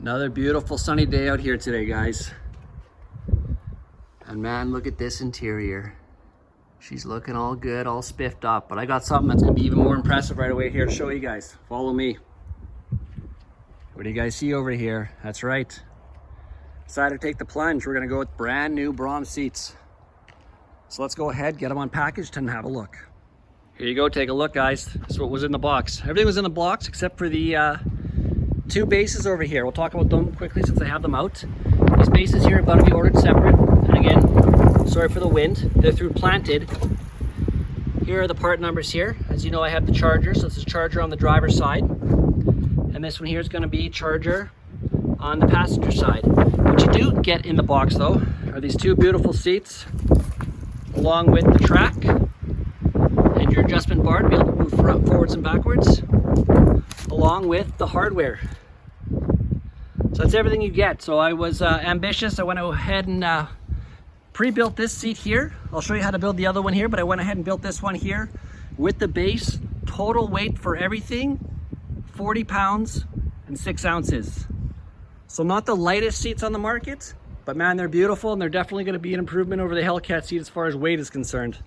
Another beautiful sunny day out here today, guys. And man, look at this interior. She's looking all good, all spiffed up, but I got something that's gonna be even more impressive right away here to show you guys. Follow me. What do you guys see over here? That's right. Decided to take the plunge. We're gonna go with brand new Braum seats. So let's go ahead, get them unpackaged and have a look. Here you go, take a look, guys. This is what was in the box. Everything was in the box except for the two bases over here. We'll talk about them quickly since I have them out. These bases here are about to be ordered separate. And again, sorry for the wind. They're through planted. Here are the part numbers here. As you know, I have the Charger, so this is Charger on the driver's side. And this one here is gonna be Charger on the passenger side. What you do get in the box though are these two beautiful seats along with the track and your adjustment bar to be able to move forwards and backwards, along with the hardware. So that's everything you get. So I was ambitious. I went ahead and pre-built this seat here. I'll show you how to build the other one here, but I went ahead and built this one here with the base. Total weight for everything, 40 pounds and 6 ounces. So not the lightest seats on the market, but man, they're beautiful and they're definitely gonna be an improvement over the Hellcat seat as far as weight is concerned.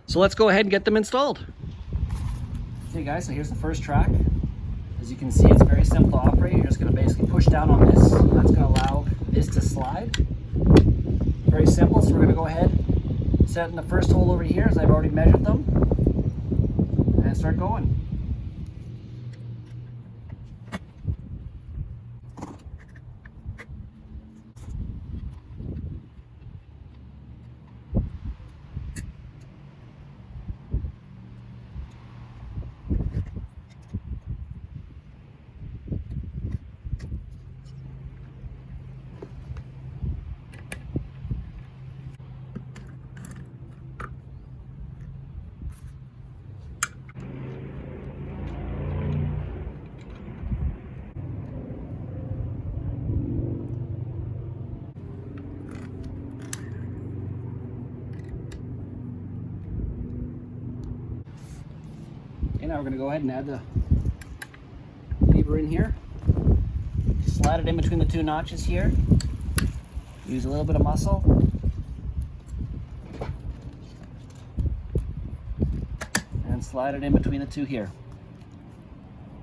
So let's go ahead and get them installed. Okay guys, so here's the first track. As you can see, it's very simple to operate. You're just gonna basically push down on this. That's gonna allow this to slide. Very simple, so we're gonna go ahead, set in the first hole over here as I've already measured them, and start going. Okay, now we're going to go ahead and add the lever in here. Slide it in between the two notches here. Use a little bit of muscle. And slide it in between the two here.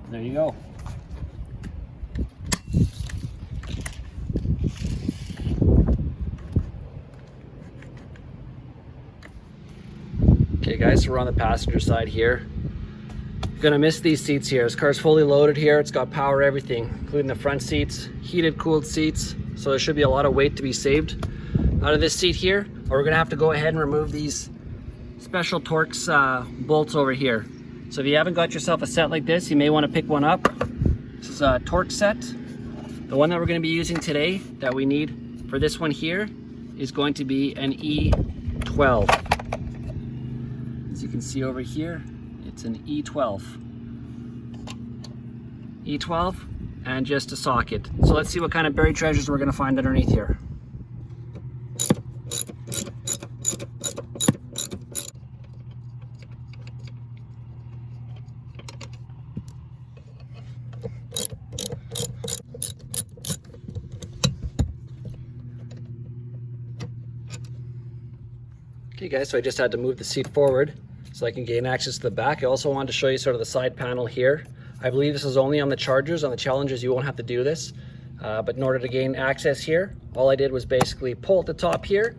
There you go. Okay guys, so we're on the passenger side here. Gonna miss these seats here. This car's fully loaded here. It's got power, everything, including the front seats, heated, cooled seats. So there should be a lot of weight to be saved out of this seat here. Or we're gonna have to go ahead and remove these special Torx bolts over here. So if you haven't got yourself a set like this, you may wanna pick one up. This is a Torx set. The one that we're gonna be using today that we need for this one here is going to be an E12. As you can see over here, it's an E12. E12 and just a socket. So let's see what kind of buried treasures we're gonna find underneath here. Okay guys, so I just had to move the seat forward so I can gain access to the back. I also wanted to show you sort of the side panel here. I believe this is only on the Chargers. On the Challengers, you won't have to do this. But in order to gain access here, all I did was basically pull at the top here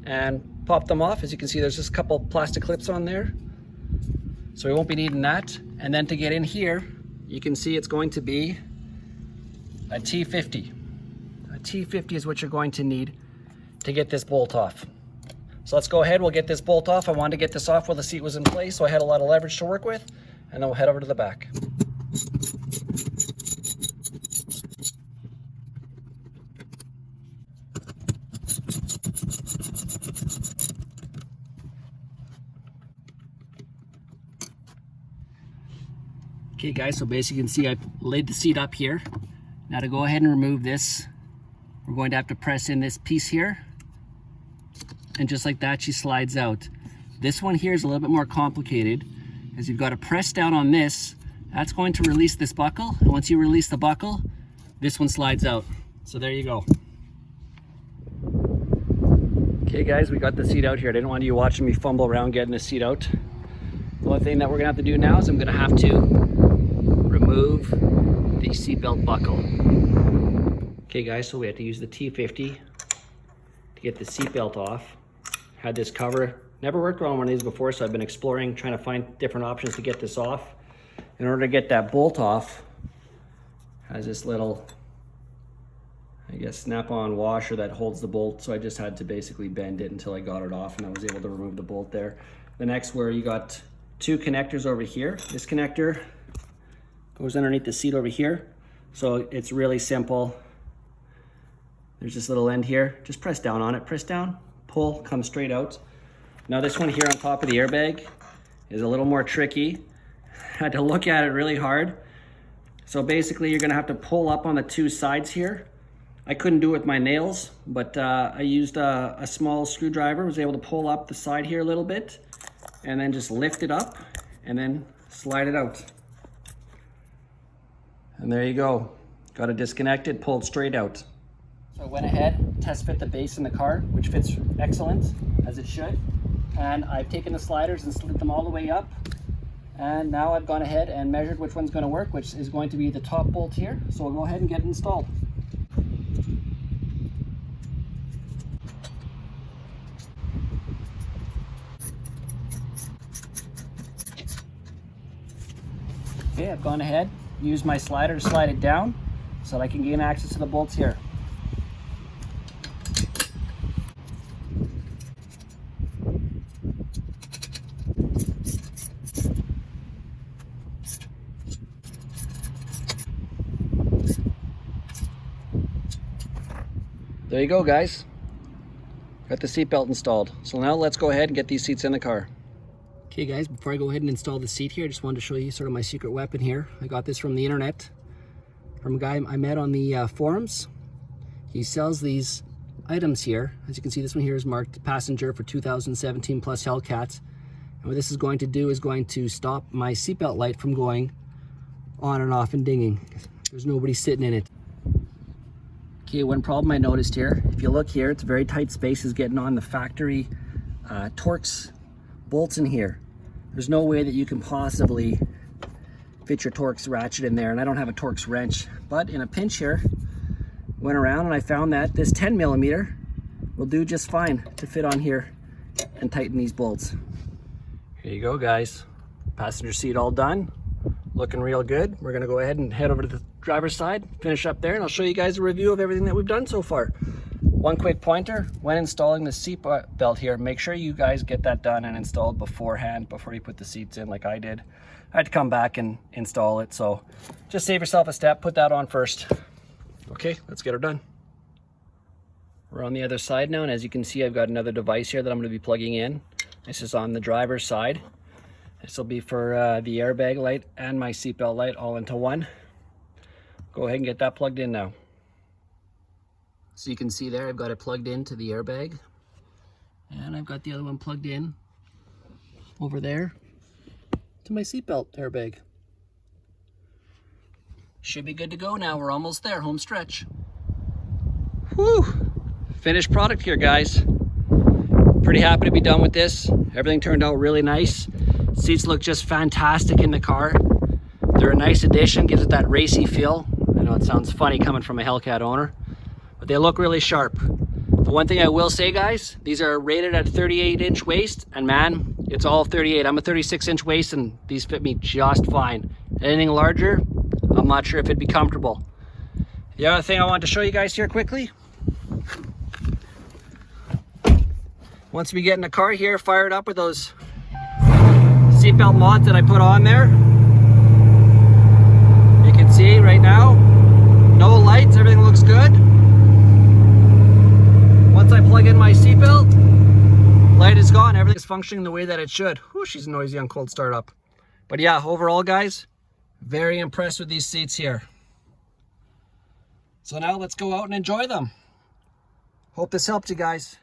and pop them off. As you can see, there's just a couple plastic clips on there. So we won't be needing that. And then to get in here, you can see it's going to be a T50. A T50 is what you're going to need to get this bolt off. So let's go ahead, we'll get this bolt off. I wanted to get this off while the seat was in place, so I had a lot of leverage to work with, and then we'll head over to the back. Okay guys, so basically you can see I've laid the seat up here. Now to go ahead and remove this, we're going to have to press in this piece here. And just like that, she slides out. This one here is a little bit more complicated, as you've got to press down on this. That's going to release this buckle, and once you release the buckle, this one slides out. So there you go. Okay guys, we got the seat out here. I didn't want you watching me fumble around getting the seat out. The only thing that we're gonna have to do now is I'm gonna have to remove the seatbelt buckle. Okay guys, so we have to use the T50 to get the seatbelt off. Had this cover, never worked on one of these before, so I've been exploring, trying to find different options to get this off. In order to get that bolt off, has this little, I guess, snap-on washer that holds the bolt, so I just had to basically bend it until I got it off and I was able to remove the bolt there. The next, where you got two connectors over here. This connector goes underneath the seat over here, so it's really simple. There's this little end here, just press down on it, press down, pull, comes straight out. Now this one here on top of the airbag is a little more tricky. Had to look at it really hard. So basically you're gonna have to pull up on the two sides here. I couldn't do it with my nails, but I used a small screwdriver, was able to pull up the side here a little bit, and then just lift it up, and then slide it out. And there you go. Got it disconnected, pulled straight out. So I went ahead, test fit the base in the car, which fits excellent, as it should. And I've taken the sliders and slid them all the way up. And now I've gone ahead and measured which one's gonna work, which is going to be the top bolt here. So we'll go ahead and get it installed. Okay, I've gone ahead, used my slider to slide it down so that I can gain access to the bolts here. There you go, guys. Got the seatbelt installed. So now let's go ahead and get these seats in the car. Okay guys, before I go ahead and install the seat here, I just wanted to show you sort of my secret weapon here. I got this from the internet, from a guy I met on the forums. He sells these items here. As you can see, this one here is marked passenger for 2017 plus Hellcat. And what this is going to do is going to stop my seatbelt light from going on and off and dinging. There's nobody sitting in it. Okay, one problem I noticed here, if you look here, it's very tight spaces getting on the factory Torx bolts in here. There's no way that you can possibly fit your Torx ratchet in there, and I don't have a Torx wrench. But in a pinch here, went around and I found that this 10mm will do just fine to fit on here and tighten these bolts. Here you go, guys. Passenger seat all done. Looking real good. We're gonna go ahead and head over to the driver's side, finish up there, and I'll show you guys a review of everything that we've done so far. One quick pointer, when installing the seat belt here, make sure you guys get that done and installed beforehand, before you put the seats in like I did. I had to come back and install it, so just save yourself a step, put that on first. Okay, let's get her done. We're on the other side now, and as you can see, I've got another device here that I'm gonna be plugging in. This is on the driver's side. This will be for the airbag light and my seatbelt light all into one. Go ahead and get that plugged in now. So you can see there, I've got it plugged into the airbag, and I've got the other one plugged in over there to my seatbelt airbag. Should be good to go now. We're almost there, home stretch. Whew, finished product here, guys. Pretty happy to be done with this. Everything turned out really nice. Seats look just fantastic in the car. They're a nice addition, gives it that racy feel. I know it sounds funny coming from a Hellcat owner, but they look really sharp. The one thing I will say, guys, these are rated at 38-inch waist, and man, it's all 38. I'm a 36-inch waist, and these fit me just fine. Anything larger, I'm not sure if it'd be comfortable. The other thing I want to show you guys here quickly, once we get in the car here, fired up with those seatbelt mods that I put on there, you can see right now, no lights, everything looks good. Once I plug in my seatbelt, light is gone, everything's functioning the way that it should. Whew, she's noisy on cold startup. But yeah, overall, guys, very impressed with these seats here. So now let's go out and enjoy them. Hope this helped you guys.